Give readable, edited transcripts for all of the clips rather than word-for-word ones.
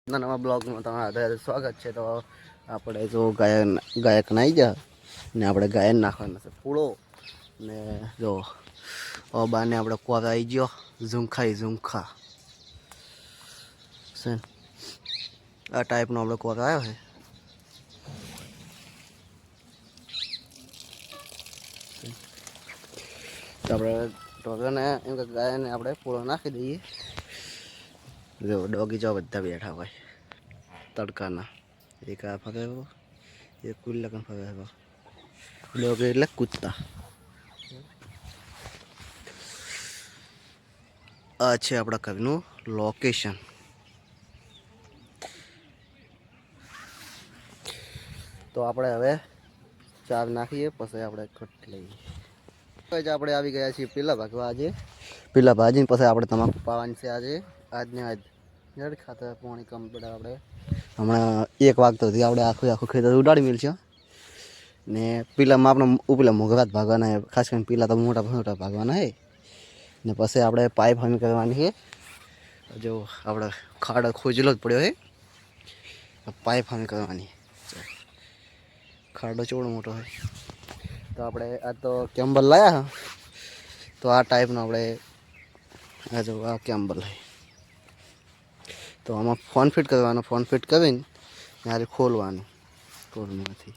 નવા બ્લોગમાં તમારું સ્વાગત છે. તો આપણે જો ગાયક નાઈ જા ને આપણે ગાયન નાખવાના છે પૂળો ને જો બાને આપણે કોક આવી ગયો ઝુમખા છે આ ટાઈપનો આપણે કોક આવ્યો છે. તો આપણે ડોગરને એમ કે ગાયને આપણે પૂળો નાખી દઈએ. જો ડોગી જો બધા બેઠા હોય તડકાના. એક આ ફગાવ્યો, એક કુલ્લા પણ ફગાવ્યો. ડોગી એટલે કૂદતા. આ છે આપણા ઘરનું લોકેશન. તો આપણે હવે ચાર નાખીએ પછી આપણે કટ લઈએ. આપણે આવી ગયા છીએ પીલા ભાગવા. આજે પીલા ભાજીને પછી આપણે તમાકુ પાવાની છે આજે. આજને આજ જડ ખાતર પાણી કમ્પ્લીટ આપણે હમણાં 1 વાગતો સુધી આપણે આખું ખેતર ઉડાડી મેળ છે. ને પીલામાં આપણે ઉપલા મોઘરાત ભાગવાના છે. ખાસ કરીને પીલા તો મોટા ભાગવાના છે. ને પછી આપણે પાઇપ હમી કરવાની છે. જો આપણે ખાડો ખોજેલો જ પડ્યો છે. પાઇપ હમી કરવાની. ખાડો ચોડો મોટો હોય તો આપણે આ તો કેમ્બલ લાયા. તો આ ટાઈપનો આપણે આ જો આ કેમ્બલ હોય. તો આમાં ફોન ફિટ કરવાનો. ફોન ફિટ કરીને ત્યારે ખોલવાનું ટોલમાંથી.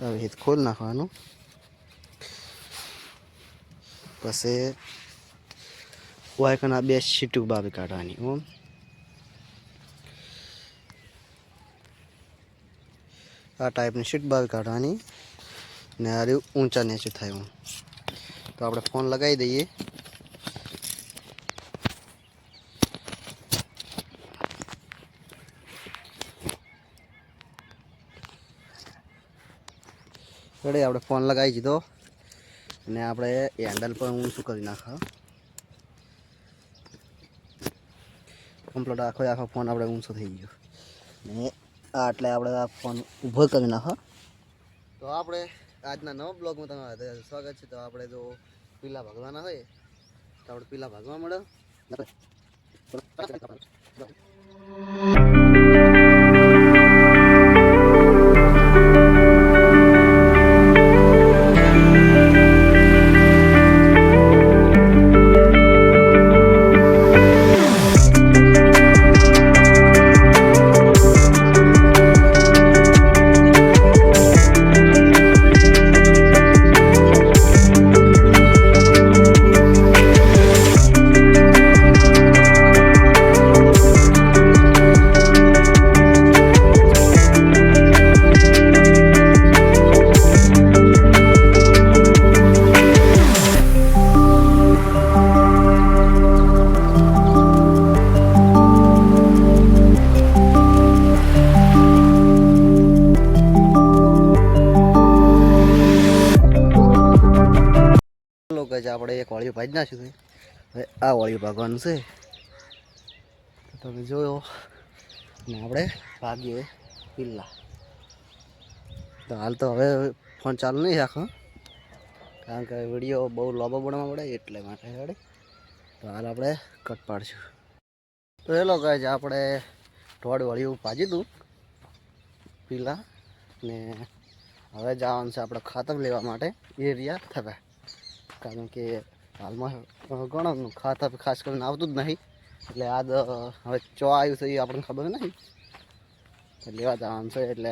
આવી રીતે ખોલ નાખવાનું. પછી વાયકના 2 સીટું બાવી કાઢવાની. આ ટાઈપની સીટ બાવી કાઢવાની ને આ ઊંચા નીચે થાય. તો આપણે ફોન લગાવી દઈએ. રેડી આપણે ફોન લગાવી દીધો ને આપણે હેન્ડલ પર ઊંચું કરી નાખો. કમ્પ્લીટ આખો ફોન આપણે ઊંચો થઈ ગયો ને એટલે આપણે આ ફોન ઊભો કરી નાખો. તો આપણે આજના નવા બ્લોગમાં તમારું સ્વાગત છે. તો આપણે જો પીલા ભાગવાના હોય તો આપણે પીલા ભાગવા મળે. આપણે એક વાળીઓ ભાજી નાખ્યું છે. હવે આ વાળીઓ ભાગવાનું છે. તમે જોયો ને આપણે ભાગીએ પીલા. તો હાલ તો હવે ફોન ચાલુ નહીં રાખો કારણ કે વિડીયો બહુ લાંબો બનાવવા પડે એટલે માટે રેડી. તો હાલ આપણે કટ પાડશું. તો એ લોકો જ આપણે થોડી વાળીઓ ભાજી દઉં પીલા ને હવે જવાનું છે આપણે ખાતર લેવા માટે એરિયા થવા. કારણ કે હાલમાં ઘણું ખાતર ખાસ કરીને આવતું જ નહીં. એટલે આ હવે ચો આવ્યું છે એ આપણને ખબર નહીં. લેવા જવાનું છે એટલે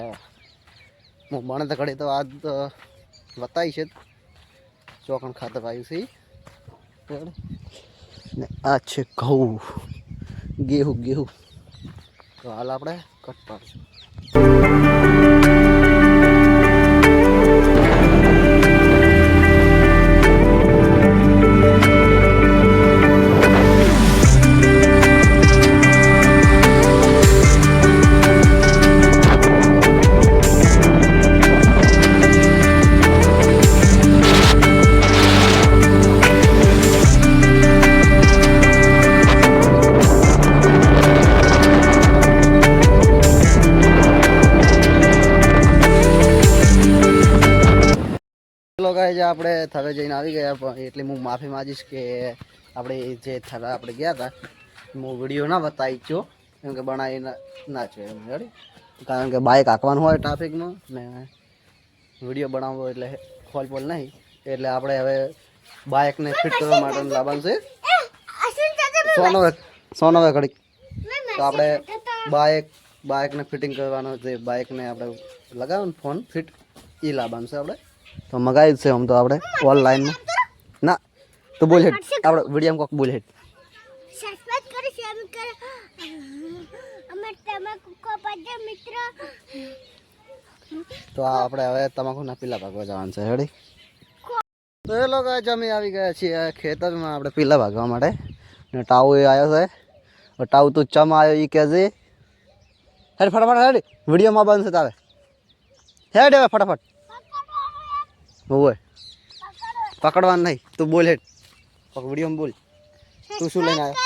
હું બને તો ઘડી તો આ બતાવી છે ચોકણ ખાતર આવ્યું છે. ને આ છે ઘઉં ગેહું. તો હાલ આપણે કટ પાડશું. ચલો ગાઈસ આપણે થવે જઈને આવી ગયા. પણ એટલે હું માફી માંગીશ કે આપણે જે થરા આપણે ગયા હતા હું વિડીયો ના બતાવી છો કેમ કે બનાવી ના છે એમ રેડી કારણ કે બાઇક હાંકવાનું હોય ટ્રાફિકમાં ને વિડીયો બનાવવો એટલે ખોલ નહીં એટલે આપણે હવે બાઇકને ફિટ કરવા માટે લાવવાનું છે સોનો ઘડી તો આપણે બાઇકને ફિટિંગ કરવાનો છે બાઇકને આપણે લગાવવાનું ફોન ફિટ એ લાવવાનું છે આપણે તો મગાવી છે આમ તો આપણે ઓનલાઈનમાં ના તો બોલ હેડ આપણે વિડીયો કોક બોલ હેડ તો આપણે હવે તમાકુના પીલા ભાગવા જવાનું છે રેડી તો એ લોકો જમી આવી ગયા છીએ ખેતરમાં આપણે પીલા ભાગવા માટે ને ટાઉ એ આવ્યો છે ટાઉ તું ચમ આવ્યો એ કહેજે હેડ ફટાફટ હેડ વિડીયોમાં બનશે તારે હેડ હવે ફટાફટ હોય પકડવાનું નહીં તું બોલ હેડ વિડીયોમાં બોલ તું શું લઈને આવ્યો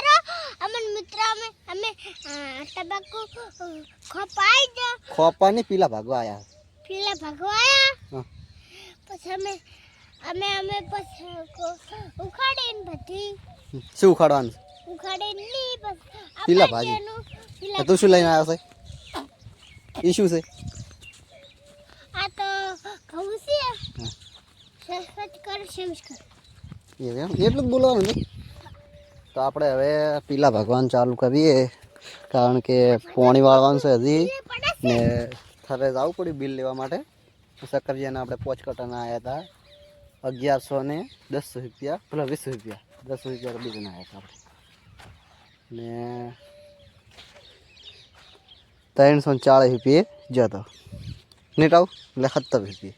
ખોપાની પીલા ભાગવા આવ્યા શું ઉખાડવાનું પીલા ભાજી તું શું લઈને આવ્યો છે એ શું છે એટલું જ બોલવાનું નહીં તો આપણે હવે પીલા ભાગવાનું ચાલુ કરીએ કારણ કે પોણી વાળવાનું છે હજી ને થરે જવું પડ્યું બિલ લેવા માટે સક્કરજીયાને આપણે પોચકટાના આવ્યા હતા 1110 રૂપિયા પેલા 20 રૂપિયા 10 રૂપિયા બીજના આવ્યા હતા આપણે ને 340 રૂપિયે જતો નહીં આવું એટલે 70 રૂપિયે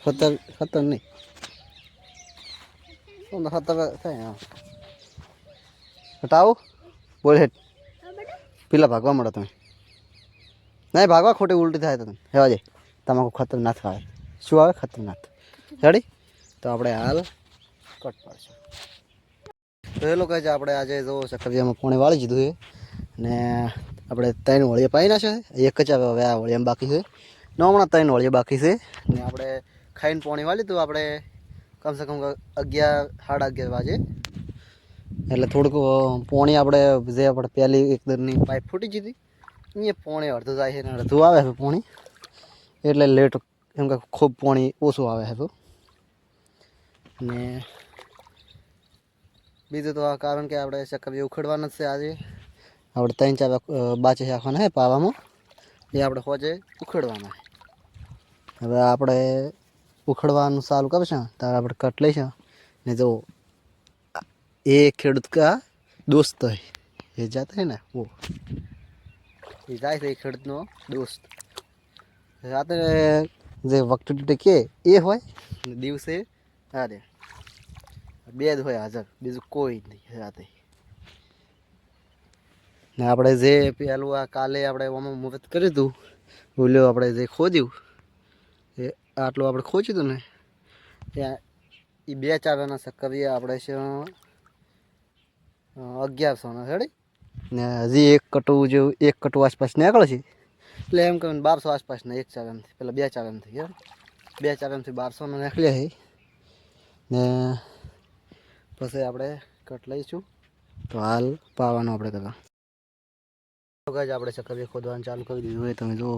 70 નહીં 70 થાય હા હટાવો બોલ હેઠ પેલા ભાગવા મળો તમે નહીં ભાગવા ખોટી ઉલટી થાય તમે હેવા જાય તમાકુ ખતરનાક આવે શું આવે ખતરનાક રેડી તો આપણે હાલ કટ પાડશું તો એ લોકો આપણે આજે જો સક્કરજીયામાં પોણી વાળી દીધું છે ને આપણે 3 વળિયા પાઈ નાખ્યા છે એક જ હવે આ વળિયામાં બાકી છે ને હમણાં 3 વળિયા બાકી છે ને આપણે ખાઈને પોણી વાળી તો આપણે કમસે કમ 11 સાડા 11 વાગે એટલે થોડુંક પોણી આપણે જે આપણે પહેલી એક દરની પાઇપ ફૂટી જતી અહીંયા પોણી અડધું જાય છે ને અડધું આવે છે પોણી એટલે લેટ એમ કે ખૂબ પોણી ઓછું આવે છે તો ને બીજું તો આ કારણ કે આપણે સક્કરજીયા ઉખેડવાના જ છે આજે આપણે 3-4 બાચે રાખવાના છે પાવામાં એ આપણે હોજે ઉખેડવાના હવે આપણે ઉખેડવાનું ચાલુ કરશું ત્યારે આપણે કટ લઈશું ને જો એ ખેડૂત કા દોસ્ત है ये जाता है ना वो ये જાય છે એ ખેડૂતનો દોસ્ત રાતે જે વખત કે એ હોય ને દિવસે અરે બે જ હોય હાજર બીજું કોઈ નહીં રાતે ને આપણે જે પેલું આ કાલે આપણે આમાં મુહૂર્ત કર્યું હતું બોલ્યો આપણે જે ખોદ્યું એ આટલું આપણે ખોચ્યું હતું ને ત્યાં એ 2 ચારવાના સક્કરજીયા આપણે છે 1100 રેડી ને હજી એક કટુ આસપાસ નીકળે છે એટલે એમ કહું 1200 આસપાસના 1 ચારમથી પેલા 2 ચારમથી યાર 2 ચારમથી 1200 નીકળ્યા છે ને પછી આપણે કટ લઈશું તો હાલ પાવાનું આપણે કરવા આપણે સક્કરજીયા ખોદવાનું ચાલુ કરી દીધું હોય તમે જુઓ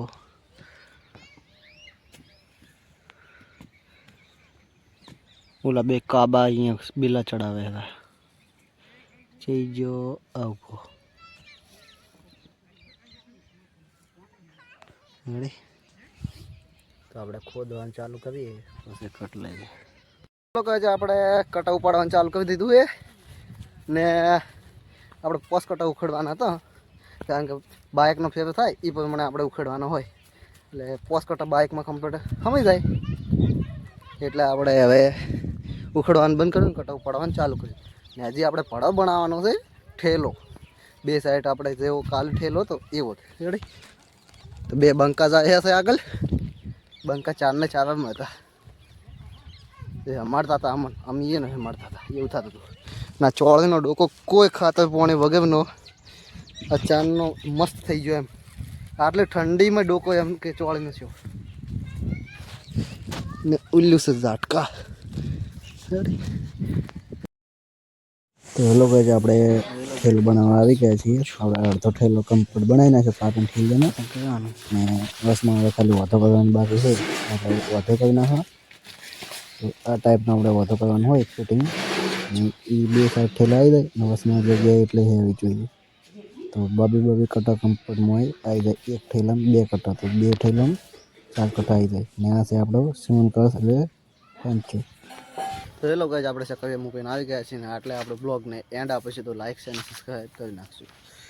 ઓલા 2 કાબા અહીંયા બિલા ચડાવે હતા જો આવો રેડી તો આપણે ખોદવાનું ચાલુ કરીએ પછી કટ લઈએ લોકો આજે આપણે કટા ઉપાડવાનું ચાલુ કરી દીધું છે ને આપણે પોસ કટા ઉખેડવાના હતા કારણ કે બાઇકનો ફેર થાય એ પ્રમાણે આપણે ઉખેડવાનો હોય એટલે પોસ કટા બાઇકમાં કમ્પ્લીટ સમય જાય એટલે આપણે હવે ઉખેડવાનું બંધ કર્યું કટા ઉપાડવાનું ચાલુ કર્યું ને હજી આપણે પડાવ બનાવવાનો છે ઠેલો 2 સાઈડ આપણે જેવો કાલ ઠેલો હતો એવો રેડી તો 2 બંકા જાય છે આગળ બંકા 4 ને 4 હતા એ હમાડતા હતા અમે એને હમાડતા હતા એવું થતું હતું ના ચોળીનો ડોકો કોઈ ખાતર પાણી વગરનો અચાનનો મસ્ત થઈ ગયો એમ આટલી ઠંડીમાં ડોકો એમ કે ચોળીનો છો ને ઉલ્લુ છે ઝાટકા રેડી તો એ લોકો જ આપણે ઠેલો બનાવવા આવી ગયા છીએ. આપણે અડધો ઠેલો કમ્પ્લીટ બનાવી નાખ્યો પાટણ ઠેલાનો ને બસમાં હવે ખાલી વધો કરવાનું બાકી છે. આપણે વધો કરી નાખવા. તો આ ટાઈપનો આપણે વધો કરવાનું હોય ફિટિંગ એ બે સાઈડ ઠેલા આવી જાય ને બસમાં જગ્યાએ એટલે હેવી જોઈએ. તો બબી કટા કમ્પ્લીટમાં આવી જાય. એક ઠેલામાં બે કટા, તો બે ઠેલામાં 4 કટા આવી જાય ને આ છે આપણો સીવણ કળશ એટલે પંચો. તો એ લોકો જ આપણે સક્કરિયા મૂકીને આવી ગયા છીએ ને આટલે આપણે બ્લોગને એન્ડ આપીશું. તો લાઈક અને સબસ્ક્રાઈબ કરી નાખશું.